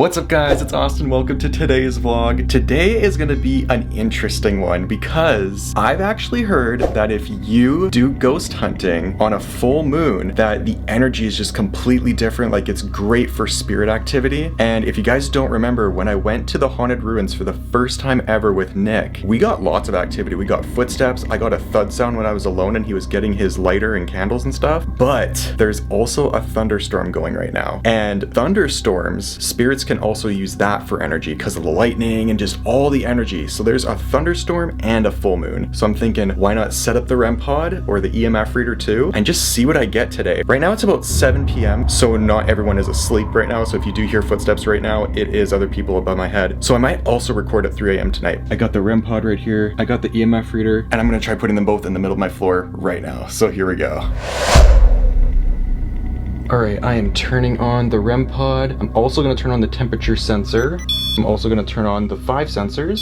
What's up guys, it's Austin. Welcome to today's vlog. Today is gonna be an interesting one because I've actually heard that if you do ghost hunting on a full moon, that the energy is just completely different. Like, it's great for spirit activity. And if you guys don't remember, when I went to the haunted ruins for the first time ever with Nick, we got lots of activity. We got footsteps. I got a thud sound when I was alone and he was getting his lighter and candles and stuff. But there's also a thunderstorm going right now. And thunderstorms, spirits can also use that for energy because of the lightning and just all the energy. So there's a thunderstorm and a full moon. So I'm thinking, why not set up the REM pod or the EMF reader too and just see what I get today. Right now it's about 7 p.m. so not everyone is asleep right now. So if you do hear footsteps right now, it is other people above my head. So I might also record at 3 a.m. tonight. I got the REM pod right here. I got the EMF reader and I'm gonna try putting them both in the middle of my floor right now. So here we go. Alright, I am turning on the REM pod. I'm also going to turn on the temperature sensor. I'm also going to turn on the 5 sensors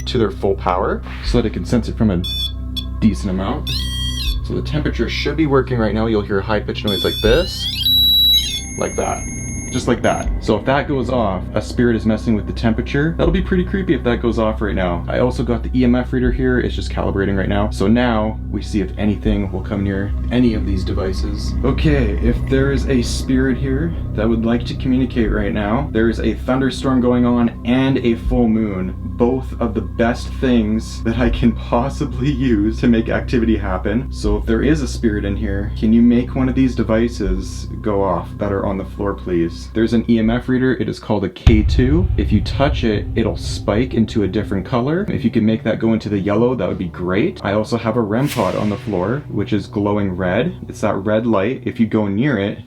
to their full power so that it can sense it from a decent amount. So the temperature should be working right now. You'll hear a high-pitched noise like this, like that. Just like that. So if that goes off, a spirit is messing with the temperature. That'll be pretty creepy if that goes off right now. I also got the EMF reader here. It's just calibrating right now. So now we see if anything will come near any of these devices. Okay, if there is a spirit here that would like to communicate right now, there is a thunderstorm going on and a full moon. Both of the best things that I can possibly use to make activity happen. So if there is a spirit in here, can you make one of these devices go off that are on the floor, please? There's an EMF reader. It is called a K2. If you touch it, it'll spike into a different color. If you can make that go into the yellow, that would be great. I also have a REM pod on the floor, which is glowing red. It's that red light. If you go near it,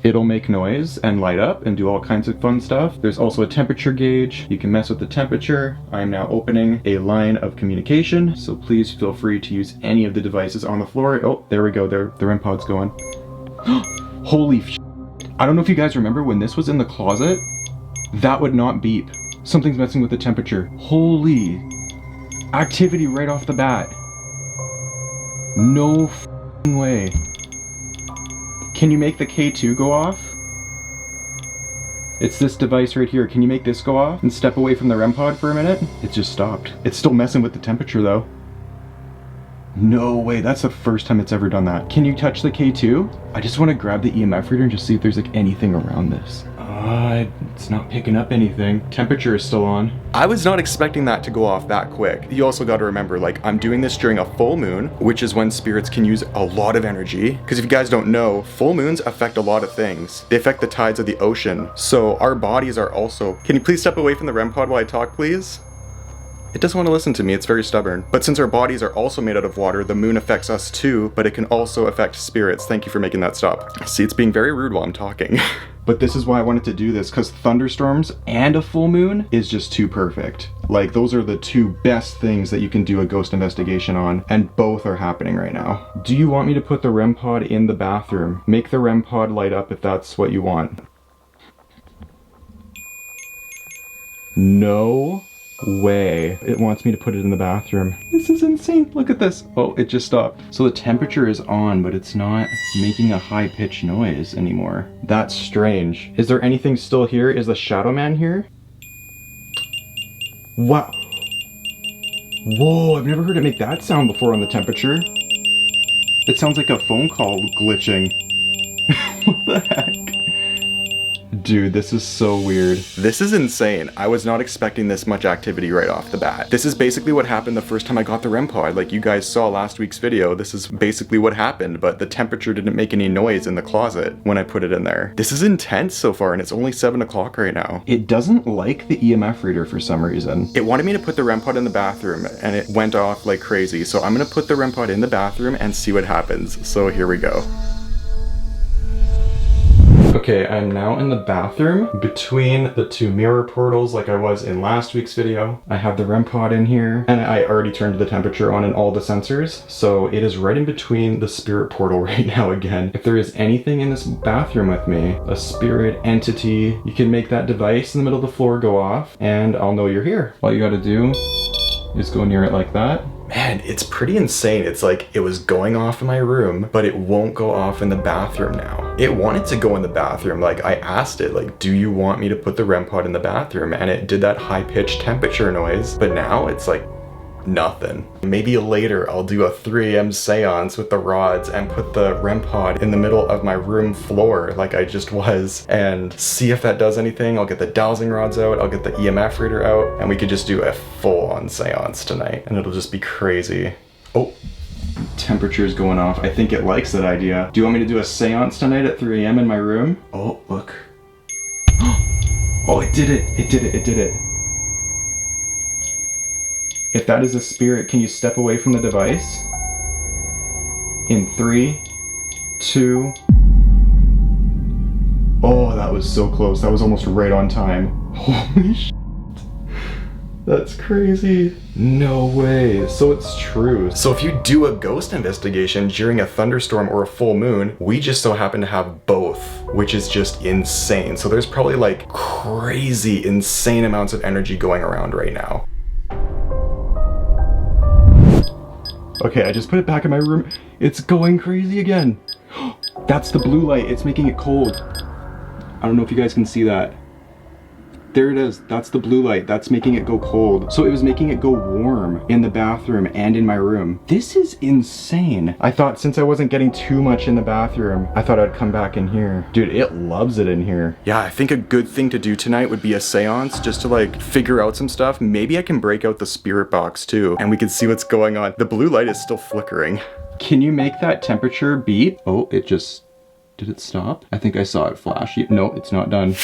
it'll make noise and light up and do all kinds of fun stuff. There's also a temperature gauge. You can mess with the temperature. I'm now opening a line of communication, so please feel free to use any of the devices on the floor. Oh, there we go. There, the REM pod's going. Holy sh**. I don't know if you guys remember when this was in the closet, that would not beep. Something's messing with the temperature. Holy activity right off the bat. No f***ing way. Can you make the K2 go off? It's this device right here. Can you make this go off and step away from the REM pod for a minute? It just stopped. It's still messing with the temperature though. No way, that's the first time it's ever done that. Can you touch the K2? I just want to grab the EMF reader and just see if there's like anything around this. It's not picking up anything. Temperature is still on. I was not expecting that to go off that quick. You also got to remember, like, I'm doing this during a full moon, which is when spirits can use a lot of energy. Because if you guys don't know, full moons affect a lot of things. They affect the tides of the ocean. So our bodies are also... Can you please step away from the REM pod while I talk, please? It doesn't want to listen to me, it's very stubborn. But since our bodies are also made out of water, the moon affects us too, but it can also affect spirits. Thank you for making that stop. See, it's being very rude while I'm talking. But this is why I wanted to do this, because thunderstorms and a full moon is just too perfect. Like, those are the two best things that you can do a ghost investigation on, and both are happening right now. Do you want me to put the REM pod in the bathroom? Make the REM pod light up if that's what you want. No way. It wants me to put it in the bathroom. This is insane. Look at this. Oh, it just stopped. So the temperature is on, but it's not making a high-pitched noise anymore. That's strange. Is there anything still here? Is the Shadow Man here? Wow. Whoa, I've never heard it make that sound before on the temperature. It sounds like a phone call glitching. What the heck? Dude, this is so weird. This is insane. I was not expecting this much activity right off the bat. This is basically what happened the first time I got the REM pod. Like you guys saw last week's video, this is basically what happened, but the temperature didn't make any noise in the closet when I put it in there. This is intense so far, and it's only 7 o'clock right now. It doesn't like the EMF reader for some reason. It wanted me to put the REM pod in the bathroom, and it went off like crazy. So I'm gonna put the REM pod in the bathroom and see what happens. So here we go. Okay, I'm now in the bathroom between the two mirror portals like I was in last week's video. I have the REM pod in here and I already turned the temperature on in all the sensors. So it is right in between the spirit portal right now again. If there is anything in this bathroom with me, a spirit entity, you can make that device in the middle of the floor go off and I'll know you're here. All you gotta do is go near it like that. Man, it's pretty insane. It's like it was going off in my room, but it won't go off in the bathroom now. It wanted to go in the bathroom. Like I asked it, like, do you want me to put the REM pod in the bathroom? And it did that high-pitched temperature noise, but now it's like nothing. Maybe later I'll do a 3 a.m. seance with the rods and put the REM pod in the middle of my room floor like I just was and see if that does anything. I'll get the dowsing rods out, I'll get the EMF reader out, and we could just do a full-on seance tonight and it'll just be crazy. Oh, temperature's going off. I think it likes that idea. Do you want me to do a seance tonight at 3 a.m. in my room? Oh, look. Oh, it did it. It did it. It did it. If that is a spirit, can you step away from the device? In 3, 2. Oh, that was so close. That was almost right on time. Holy shit. That's crazy. No way. So it's true. So if you do a ghost investigation during a thunderstorm or a full moon, we just so happen to have both, which is just insane. So there's probably like crazy, insane amounts of energy going around right now. Okay, I just put it back in my room. It's going crazy again. That's the blue light. It's making it cold. I don't know if you guys can see that. There it is. That's the blue light. That's making it go cold. So it was making it go warm in the bathroom and in my room. This is insane. I thought since I wasn't getting too much in the bathroom, I thought I'd come back in here. Dude, it loves it in here. Yeah, I think a good thing to do tonight would be a seance just to like figure out some stuff. Maybe I can break out the spirit box too and we can see what's going on. The blue light is still flickering. Can you make that temperature beep? Oh, it just, did it stop? I think I saw it flash. No, it's not done.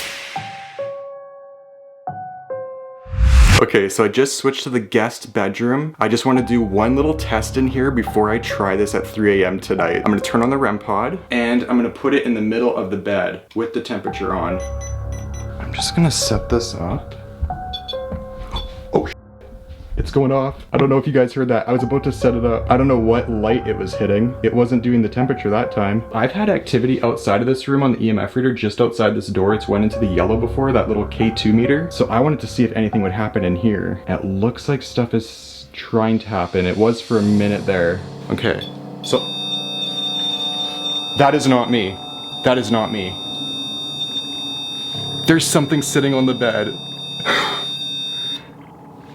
Okay, so I just switched to the guest bedroom. I just want to do one little test in here before I try this at 3 a.m. tonight. I'm going to turn on the REM pod and I'm going to put it in the middle of the bed with the temperature on. I'm just going to set this up. Oh, it's going off. I don't know if you guys heard that. I was about to set it up. I don't know what light it was hitting. It wasn't doing the temperature that time. I've had activity outside of this room on the EMF reader just outside this door. It's went into the yellow before, that little K2 meter. So I wanted to see if anything would happen in here. It looks like stuff is trying to happen. It was for a minute there. Okay, so that is not me. That is not me. There's something sitting on the bed.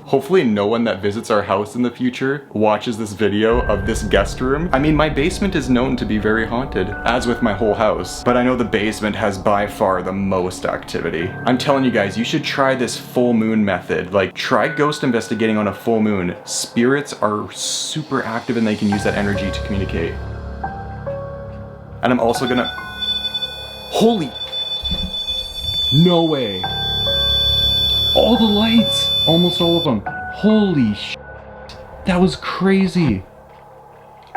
Hopefully no one that visits our house in the future watches this video of this guest room. I mean, my basement is known to be very haunted, as with my whole house, but I know the basement has by far the most activity. I'm telling you guys, you should try this full moon method. Like, try ghost investigating on a full moon. Spirits are super active and they can use that energy to communicate. And I'm also gonna... Holy... No way. All the lights! Almost all of them. Holy sh**. That was crazy.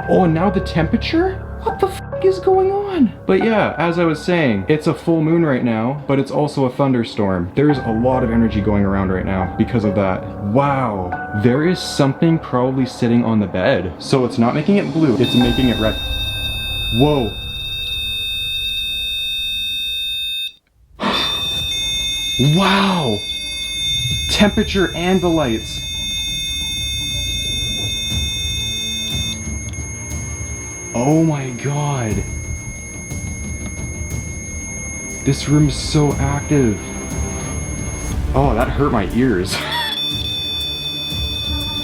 Oh, and now the temperature? What the f*** is going on? But yeah, as I was saying, it's a full moon right now, but it's also a thunderstorm. There's a lot of energy going around right now because of that. Wow. There is something probably sitting on the bed. So it's not making it blue, it's making it red. Whoa. Wow. Temperature and the lights. Oh my god. This room is so active. Oh, that hurt my ears.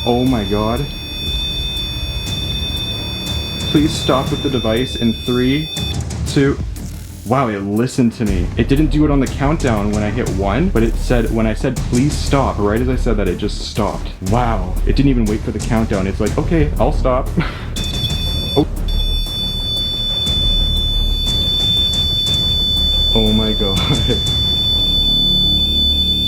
Oh my god. Please stop with the device in 3, 2... Wow, it listened to me. It didn't do it on the countdown when I hit 1, but it said, when I said please stop, right as I said that, it just stopped. Wow, it didn't even wait for the countdown. It's like, okay, I'll stop. Oh. Oh my god.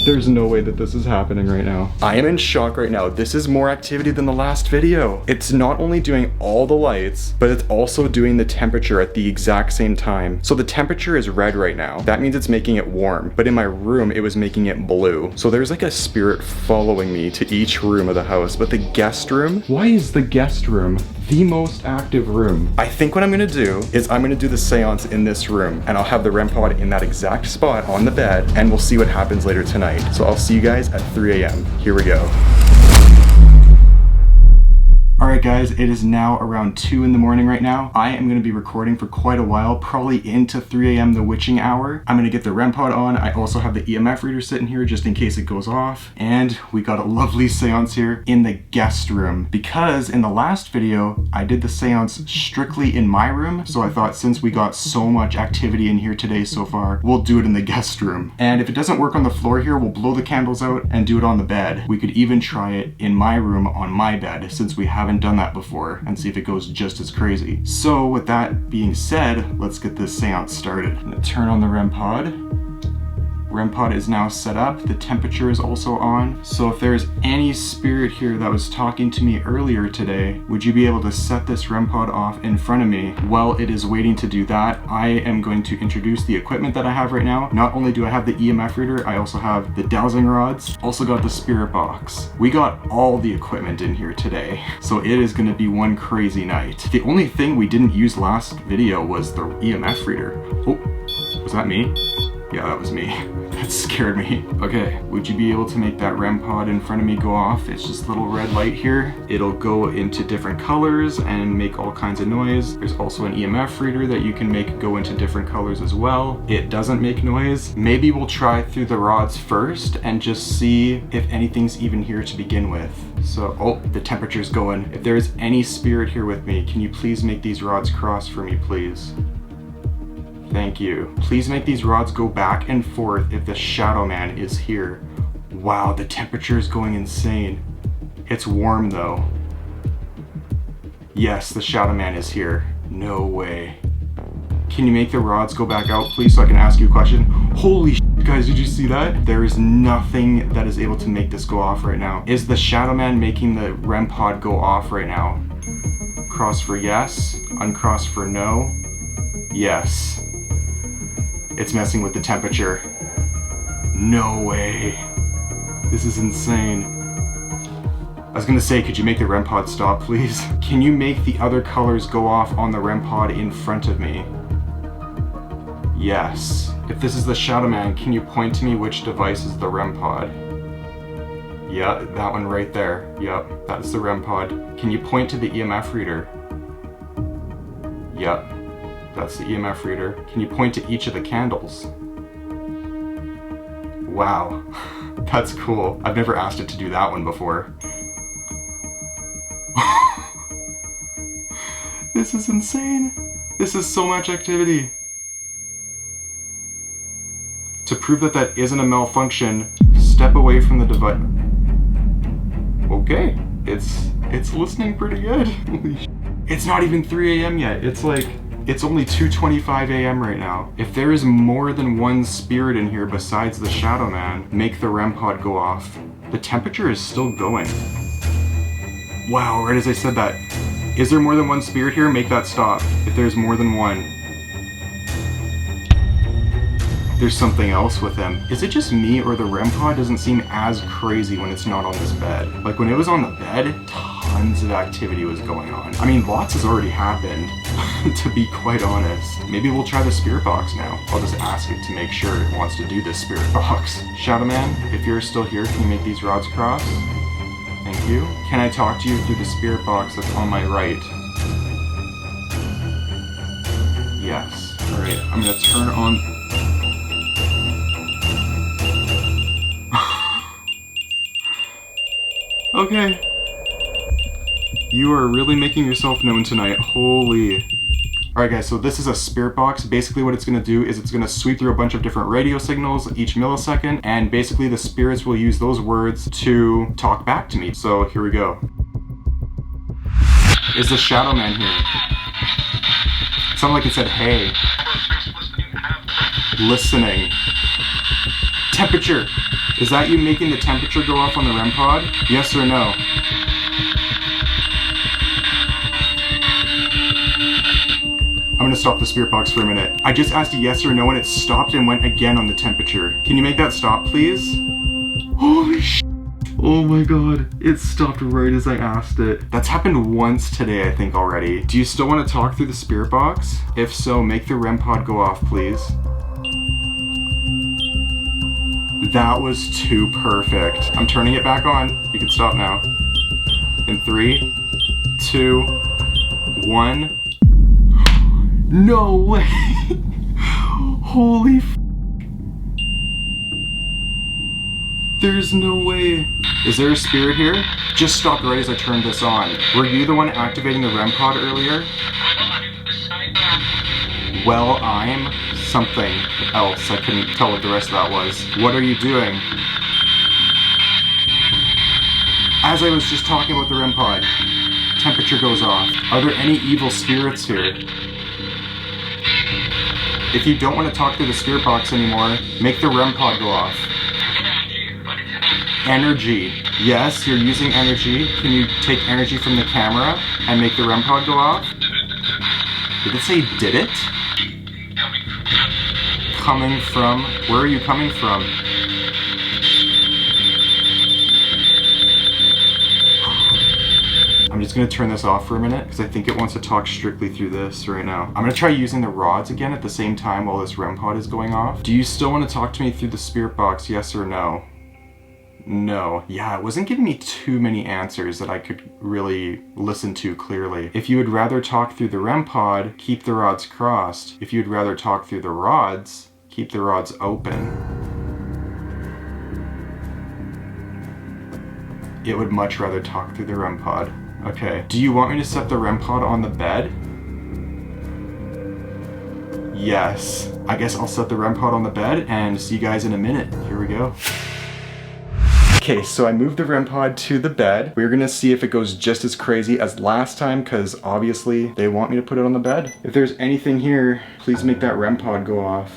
There's no way that this is happening right now. I am in shock right now. This is more activity than the last video. It's not only doing all the lights, but it's also doing the temperature at the exact same time. So the temperature is red right now. That means it's making it warm. But in my room, it was making it blue. So there's like a spirit following me to each room of the house. But the guest room, why is the guest room the most active room? I think what I'm gonna do is I'm gonna do the seance in this room and I'll have the REM pod in that exact spot on the bed and we'll see what happens later tonight. So I'll see you guys at 3 a.m. Here we go. Alright guys, it is now around 2 in the morning right now. I am going to be recording for quite a while, probably into 3 a.m. the witching hour. I'm going to get the REM pod on. I also have the EMF reader sitting here just in case it goes off. And we got a lovely seance here in the guest room. Because in the last video, I did the seance strictly in my room. So I thought since we got so much activity in here today so far, we'll do it in the guest room. And if it doesn't work on the floor here, we'll blow the candles out and do it on the bed. We could even try it in my room on my bed since we haven't done that before and see if it goes just as crazy. So with that being said, let's get this seance started. I'm gonna turn on the REM pod. REM pod is now set up. The temperature is also on. So if there's any spirit here that was talking to me earlier today, would you be able to set this REM pod off in front of me? While it is waiting to do that, I am going to introduce the equipment that I have right now. Not only do I have the EMF reader, I also have the dowsing rods, also got the spirit box. We got all the equipment in here today. So it is gonna be one crazy night. The only thing we didn't use last video was the EMF reader. Oh, was that me? Yeah, that was me. That scared me. Okay, would you be able to make that REM pod in front of me go off? It's just a little red light here. It'll go into different colors and make all kinds of noise. There's also an EMF reader that you can make go into different colors as well. It doesn't make noise. Maybe we'll try through the rods first and just see if anything's even here to begin with. So, oh, the temperature's going. If there's any spirit here with me, can you please make these rods cross for me, please? Thank you. Please make these rods go back and forth if the Shadow Man is here. Wow, the temperature is going insane. It's warm though. Yes, the Shadow Man is here. No way. Can you make the rods go back out, please, so I can ask you a question? Holy shit, guys, did you see that? There is nothing that is able to make this go off right now. Is the Shadow Man making the REM pod go off right now? Cross for yes, uncross for no. Yes. It's messing with the temperature. No way. This is insane. I was gonna say, could you make the REM pod stop, please? Can you make the other colors go off on the REM pod in front of me? Yes. If this is the Shadow Man, can you point to me which device is the REM pod? Yeah, that one right there. Yep, that's the REM pod. Can you point to the EMF reader? Yep. That's the EMF reader. Can you point to each of the candles? Wow, that's cool. I've never asked it to do that one before. This is insane. This is so much activity. To prove that that isn't a malfunction, step away from the device. Okay, it's listening pretty good. Holy sh**. It's not even 3 a.m. yet. It's only 2:25 a.m. right now. If there is more than one spirit in here besides the Shadow Man, make the REM pod go off. The temperature is still going. Wow, right as I said that. Is there more than one spirit here? Make that stop. If there's more than one. There's something else with him. Is it just me or the REM pod doesn't seem as crazy when it's not on this bed? Like when it was on the bed, tons of activity was going on. I mean, lots has already happened, to be quite honest. Maybe we'll try the spirit box now. I'll just ask it to make sure it wants to do this spirit box. Shadow Man, if you're still here, can you make these rods cross? Thank you. Can I talk to you through the spirit box that's on my right? Yes. Alright, I'm gonna turn on... Okay. You are really making yourself known tonight. Holy. Alright guys, so this is a spirit box. Basically what it's going to do is it's going to sweep through a bunch of different radio signals each millisecond, and basically the spirits will use those words to talk back to me. So here we go. Is the Shadow Man here? It sounded like it said, hey. Listening. Temperature. Is that you making the temperature go off on the REM pod? Yes or no? I'm gonna stop the spirit box for a minute. I just asked a yes or no and it stopped and went again on the temperature. Can you make that stop, please? Holy sh**. Oh my god, it stopped right as I asked it. That's happened once today, I think, already. Do you still want to talk through the spirit box? If so, make the REM pod go off, please. That was too perfect. I'm turning it back on. You can stop now. In 3, 2, 1. No way! Holy f. There's no way. Is there a spirit here? Just stopped right as I turned this on. Were you the one activating the REM pod earlier? Well, I'm something else. I couldn't tell what the rest of that was. What are you doing? As I was just talking about the REM pod, temperature goes off. Are there any evil spirits here? If you don't want to talk through the spirit box anymore, make the REM pod go off. Energy. Yes, you're using energy. Can you take energy from the camera and make the REM pod go off? Did it say did it? Coming from? Where are you coming from? I'm just gonna turn this off for a minute because I think it wants to talk strictly through this right now. I'm gonna try using the rods again at the same time while this REM pod is going off. Do you still want to talk to me through the spirit box, yes or no? No. Yeah, it wasn't giving me too many answers that I could really listen to clearly. If you would rather talk through the REM pod, keep the rods crossed. If you'd rather talk through the rods, keep the rods open. It would much rather talk through the REM pod. Okay. Do you want me to set the REM pod on the bed? Yes. I guess I'll set the REM pod on the bed and see you guys in a minute. Here we go. Okay, so I moved the REM pod to the bed. We're gonna see if it goes just as crazy as last time, because obviously they want me to put it on the bed. If there's anything here, please make that REM pod go off.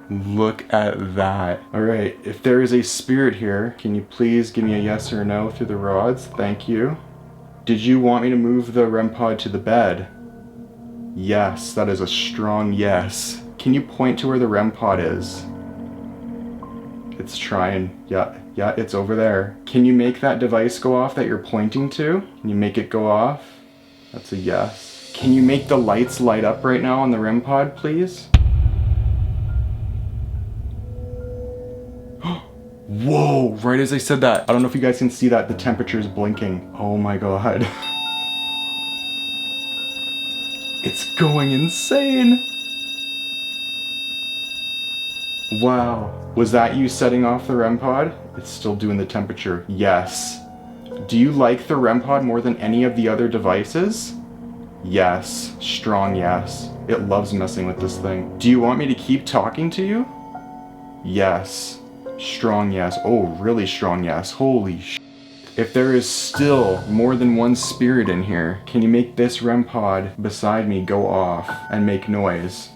Look at that. All right, if there is a spirit here, can you please give me a yes or no through the rods? Thank you. Did you want me to move the REM pod to the bed? Yes, that is a strong yes. Can you point to where the REM pod is? It's trying. Yeah, it's over there. Can you make that device go off that you're pointing to? Can you make it go off? That's a yes. Can you make the lights light up right now on the REM pod, please? Whoa, right as I said that. I don't know if you guys can see that, the temperature is blinking. Oh my god. It's going insane. Wow. Was that you setting off the REM pod? It's still doing the temperature. Yes. Do you like the REM pod more than any of the other devices? Yes. Strong yes. It loves messing with this thing. Do you want me to keep talking to you? Yes. Strong yes. Oh, really strong yes. Holy sh. If there is still more than one spirit in here, can you make this REM pod beside me go off and make noise?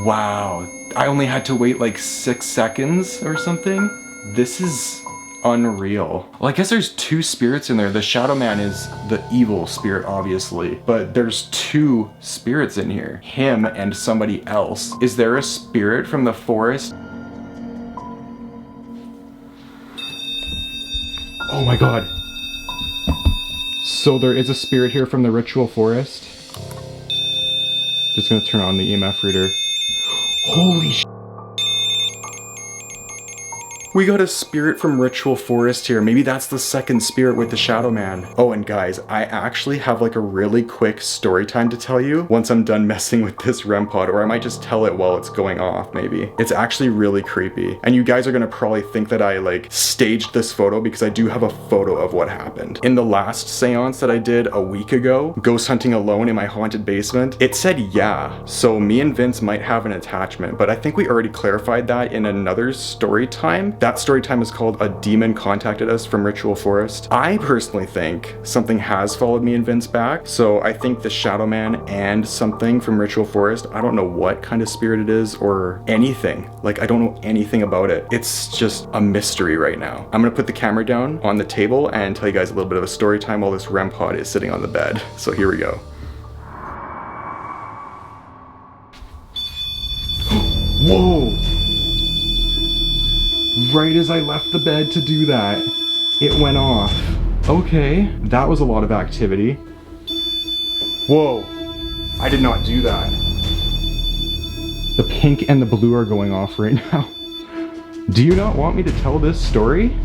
Wow, I only had to wait like 6 seconds or something. This is unreal. Well, I guess there's 2 spirits in there. The Shadow Man is the evil spirit, obviously, but there's 2 spirits in here. Him and somebody else. Is there a spirit from the forest? Oh my god. So there is a spirit here from the ritual forest. Just gonna turn on the EMF reader. Holy sh. We got a spirit from Ritual Forest here. Maybe that's the second spirit with the Shadow Man. Oh, and guys, I actually have like a really quick story time to tell you once I'm done messing with this REM pod, or I might just tell it while it's going off, maybe. It's actually really creepy. And you guys are gonna probably think that I like staged this photo because I do have a photo of what happened. In the last seance that I did a week ago, ghost hunting alone in my haunted basement, it said yeah. So me and Vince might have an attachment, but I think we already clarified that in another story time. That story time is called A Demon Contacted Us from Ritual Forest. I personally think something has followed me and Vince back, so I think the Shadow Man and something from Ritual Forest, I don't know what kind of spirit it is or anything. Like, I don't know anything about it. It's just a mystery right now. I'm gonna put the camera down on the table and tell you guys a little bit of a story time while this REM pod is sitting on the bed. So here we go. Whoa! Right as I left the bed to do that, it went off. Okay, that was a lot of activity. Whoa, I did not do that. The pink and the blue are going off right now. Do you not want me to tell this story?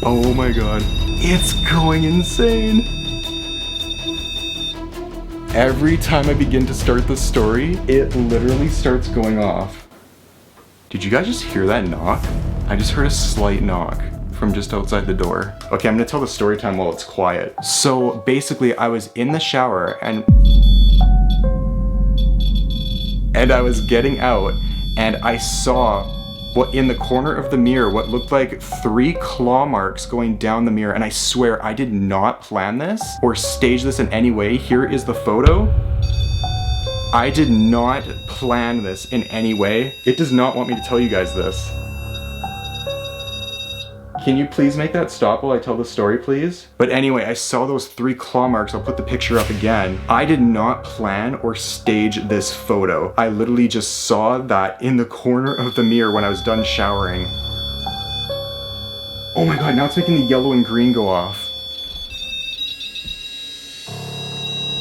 Oh my god. It's going insane. Every time I begin to start the story, it literally starts going off. Did you guys just hear that knock? I just heard a slight knock from just outside the door. Okay, I'm gonna tell the story time while it's quiet. So basically, I was in the shower and I was getting out and I saw what in the corner of the mirror, what looked like 3 claw marks going down the mirror. And I swear I did not plan this or stage this in any way. Here is the photo. I did not plan this in any way. It does not want me to tell you guys this. Can you please make that stop while I tell the story, please? But anyway, I saw those 3 claw marks. I'll put the picture up again. I did not plan or stage this photo. I literally just saw that in the corner of the mirror when I was done showering. Oh my god, now it's making the yellow and green go off.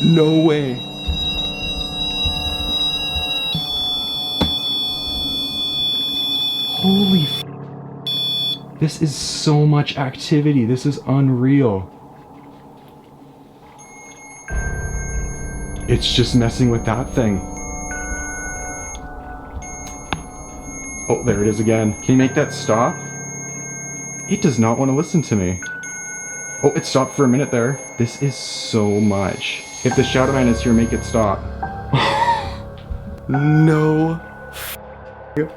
No way. Holy f***. This is so much activity. This is unreal. It's just messing with that thing. Oh, there it is again. Can you make that stop? It does not want to listen to me. Oh, it stopped for a minute there. This is so much. If the Shadow Man is here, make it stop. No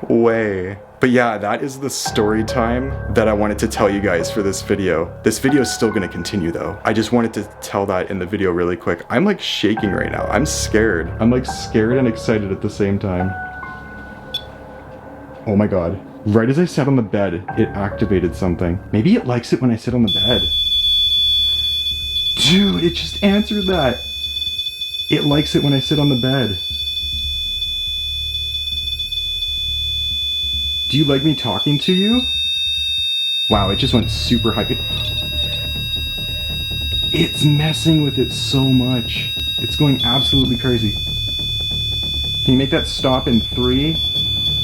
way. But yeah, that is the story time that I wanted to tell you guys for this video. This video is still gonna continue though. I just wanted to tell that in the video really quick. I'm like shaking right now. I'm scared. I'm like scared and excited at the same time. Oh my god. Right as I sat on the bed, it activated something. Maybe it likes it when I sit on the bed. Dude, it just answered that. It likes it when I sit on the bed. Do you like me talking to you? Wow, it just went super high. It's messing with it so much. It's going absolutely crazy. Can you make that stop in 3,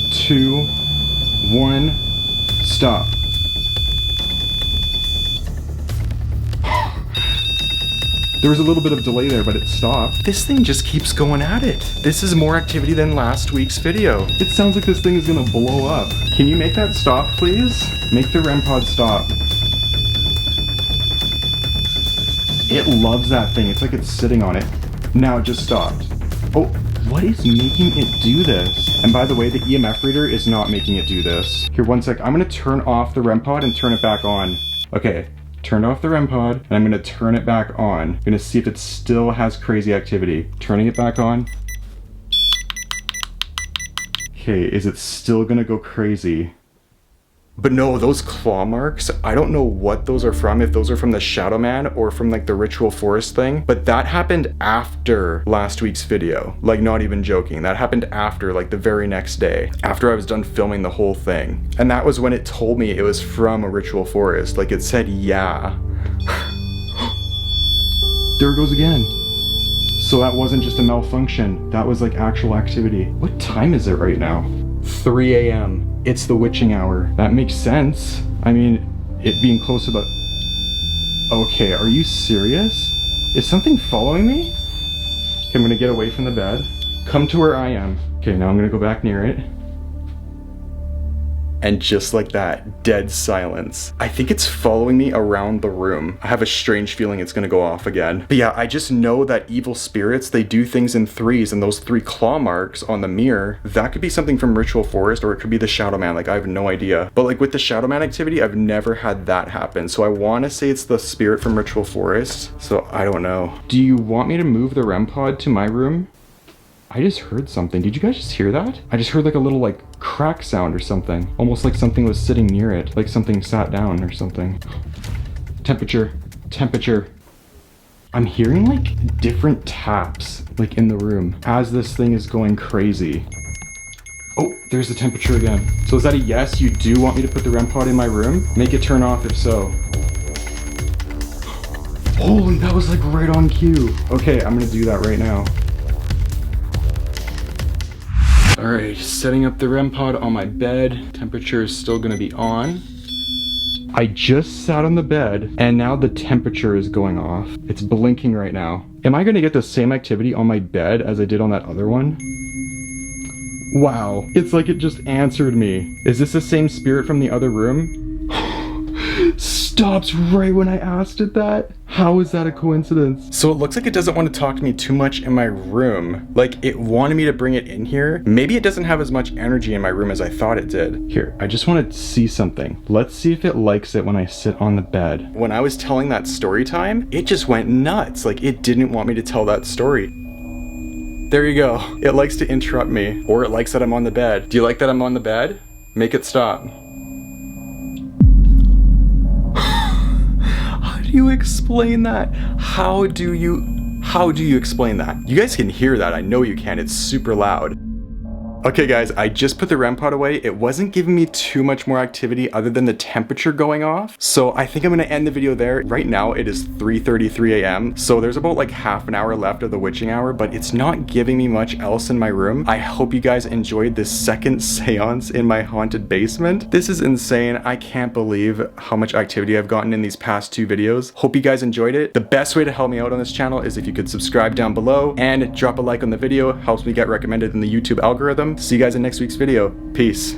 2, 1, stop. There was a little bit of delay there, but it stopped. This thing just keeps going at it. This is more activity than last week's video. It sounds like this thing is gonna blow up. Can you make that stop, please? Make the REM pod stop. It loves that thing. It's like it's sitting on it. Now it just stopped. Oh, what is making it do this? And by the way, the EMF reader is not making it do this. Here, one sec. I'm gonna turn off the REM pod and turn it back on. Okay. Turned off the REM pod, and I'm gonna turn it back on. I'm gonna see if it still has crazy activity. Turning it back on. Okay, is it still gonna go crazy? But no, those claw marks, I don't know what those are from, if those are from the Shadow Man or from like the Ritual Forest thing, but that happened after last week's video. Like, not even joking. That happened after, like the very next day, after I was done filming the whole thing. And that was when it told me it was from a Ritual Forest. Like, it said, yeah. There it goes again. So that wasn't just a malfunction. That was like actual activity. What time is it right now? 3 a.m. It's the witching hour. That makes sense. I mean, it being close to the... Okay, are you serious? Is something following me? Okay, I'm gonna get away from the bed. Come to where I am. Okay, now I'm gonna go back near it. And just like that, dead silence. I think it's following me around the room. I have a strange feeling it's gonna go off again. But yeah, I just know that evil spirits, they do things in 3s, and those 3 claw marks on the mirror, that could be something from Ritual Forest, or it could be the Shadow Man. Like, I have no idea. But like with the Shadow Man activity, I've never had that happen. So I wanna say it's the spirit from Ritual Forest. So I don't know. Do you want me to move the REM pod to my room? I just heard something. Did you guys just hear that? I just heard like a little like crack sound or something. Almost like something was sitting near it. Like something sat down or something. Temperature. Temperature. I'm hearing like different taps like in the room as this thing is going crazy. Oh, there's the temperature again. So is that a yes? You do want me to put the REM pod in my room? Make it turn off if so. Holy, that was like right on cue. Okay, I'm gonna do that right now. All right, setting up the REM pod on my bed. Temperature is still gonna be on. I just sat on the bed and now the temperature is going off. It's blinking right now. Am I gonna get the same activity on my bed as I did on that other one? Wow, it's like it just answered me. Is this the same spirit from the other room? Stops right when I asked it that? How is that a coincidence? So it looks like it doesn't want to talk to me too much in my room. Like it wanted me to bring it in here. Maybe it doesn't have as much energy in my room as I thought it did. Here, I just want to see something. Let's see if it likes it when I sit on the bed. When I was telling that story time, it just went nuts. Like it didn't want me to tell that story. There you go. It likes to interrupt me, or it likes that I'm on the bed. Do you like that I'm on the bed? Make it stop. How do you explain that? How do you explain that? You guys can hear that. I know you can. It's super loud. Okay guys, I just put the REM pod away. It wasn't giving me too much more activity other than the temperature going off. So I think I'm gonna end the video there. Right now it is 3:33 a.m. So there's about like half an hour left of the witching hour, but it's not giving me much else in my room. I hope you guys enjoyed this second seance in my haunted basement. This is insane. I can't believe how much activity I've gotten in these past 2 videos. Hope you guys enjoyed it. The best way to help me out on this channel is if you could subscribe down below and drop a like on the video. Helps me get recommended in the YouTube algorithm. See you guys in next week's video. Peace.